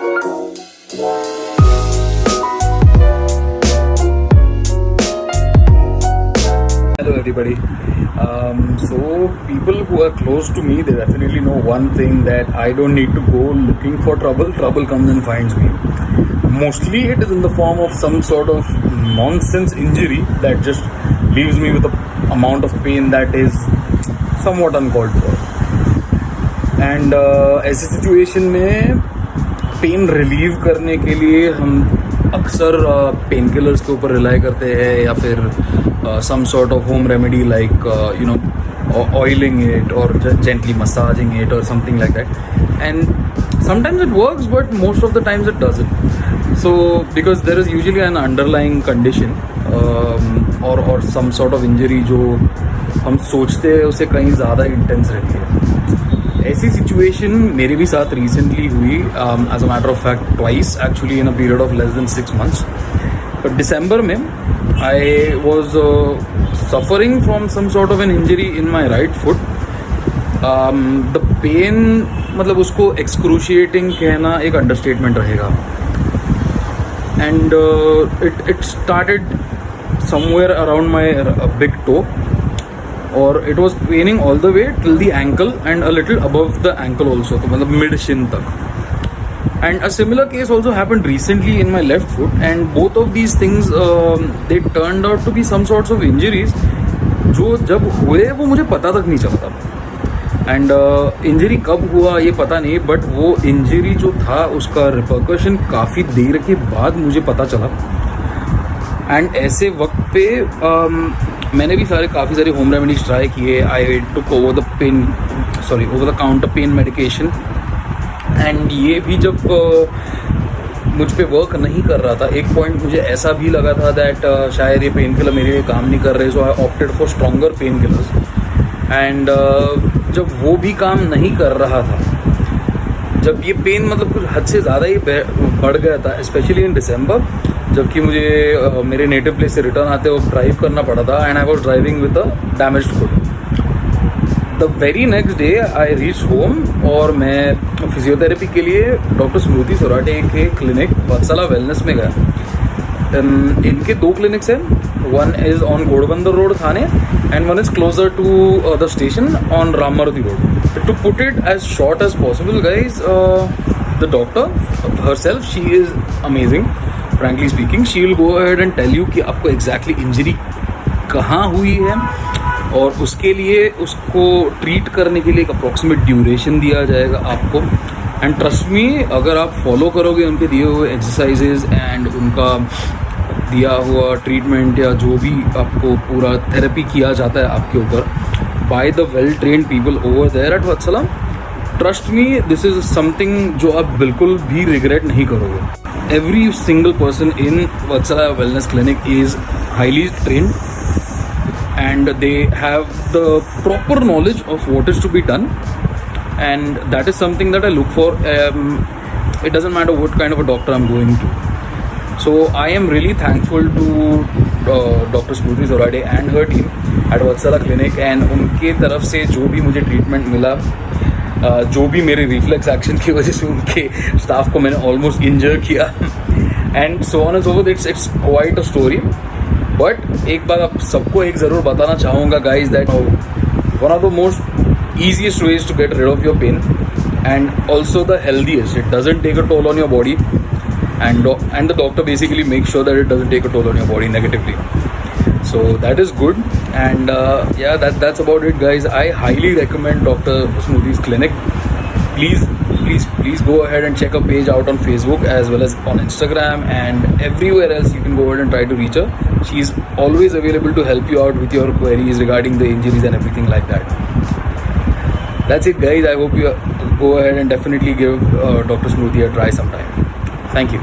Hello everybody. So people who are close to me, they definitely know one thing, that I don't need to go looking for trouble. Trouble comes and finds me. Mostly it is in the form of some sort of nonsense injury that just leaves me with a amount of pain that is somewhat uncalled for. And ऐसी situation में pain relieve करने के लिए हम अक्सर pain killers के ऊपर rely करते हैं, या फिर some sort of home remedy like oiling it or gently massaging it or something like that. And sometimes it works, but most of the times it doesn't. So because there is usually an underlying condition or some sort of injury जो हम सोचते हैं उससे कहीं ज़्यादा intense रहती है. ऐसी सिचुएशन मेरे भी साथ रिसेंटली हुई, as a matter of fact twice actually, in a period of less than 6 months. But दिसंबर में I was suffering from some sort of an injury in my right foot. The pain, मतलब उसको excruciating कहना एक understatement रहेगा. And it started somewhere around my big toe, or it was paining all the way till the ankle and a little above the ankle also, तो मतलब mid shin तक. And a similar case also happened recently in my left foot, and both of these things they turned out to be some sorts of injuries जो जब हुए वो मुझे पता तक नहीं चला था. एंड इंजरी कब हुआ ये पता नहीं, बट वो इंजरी जो था उसका रिपरकशन काफ़ी देर के बाद मुझे पता चला. एंड ऐसे वक्त पे मैंने भी काफ़ी सारे होम रेमेडीज ट्राई किए. I took over the counter pain medication. And ये भी जब मुझ पे वर्क नहीं कर रहा था, एक पॉइंट मुझे ऐसा भी लगा था दैट शायद ये पेन किलर मेरे लिए काम नहीं कर रहे, so I opted for stronger painkillers. And जब वो भी काम नहीं कर रहा था, जब ये पेन मतलब कुछ हद से ज़्यादा ही बढ़ गया था, स्पेशली इन दिसंबर, जबकि मुझे मेरे नेटिव प्लेस से रिटर्न आते वक्त ड्राइव करना पड़ा था. And I was driving with a damaged foot. The very next day I reach home, और मैं फिजियोथेरेपी के लिए डॉक्टर स्मृति सोराटे के क्लिनिक वत्सला वेलनेस में गया. इनके 2 क्लिनिक्स हैं. One is on Ghodbunder road Thane, and one is closer to the station on Ram Maruti road. To put it as short as possible guys, the doctor herself, she is amazing. Frankly speaking, she will go ahead and tell you कि आपको exactly injury कहाँ हुई है, और उसके लिए उसको treat करने के लिए एक अप्रॉक्सीमेट ड्यूरेशन दिया जाएगा आपको. एंड ट्रस्ट मी, अगर आप फॉलो करोगे उनके दिए हुए एक्सरसाइजेज एंड उनका दिया हुआ ट्रीटमेंट, या जो भी आपको पूरा थेरेपी किया जाता है आपके ऊपर by the well trained people over there at Vatsala, trust me, this is something जो आप बिल्कुल भी रिग्रेट नहीं करोगे. Every single person in Vatsala wellness clinic is highly trained, and they have the proper knowledge of what is to be done, and that is something that I look for. It doesn't matter what kind of a doctor I'm going to. So I am really thankful to Dr. Smruti Zorade and her team at Vatsala Clinic, and उनके तरफ से जो भी मुझे treatment मिला, जो भी मेरे रिफ्लेक्स एक्शन की वजह से उनके स्टाफ को मैंने ऑलमोस्ट इंजर किया, and so on and so forth. It's quite a story. But एक बात आप सबको एक ज़रूर बताना चाहूँगा guys, that one of the most easiest ways to get rid of your pain, and also the healthiest. It doesn't take a toll on your body, and the doctor basically make sure that it doesn't take a toll on your body negatively. So that is good, and yeah, that's about it guys. I highly recommend Dr. Smruti's clinic. Please go ahead and check her page out on Facebook as well as on Instagram, and everywhere else you can go ahead and try to reach her. She's always available to help you out with your queries regarding the injuries and everything like that. That's it guys. I hope you go ahead and definitely give Dr. Smruti a try sometime. Thank you.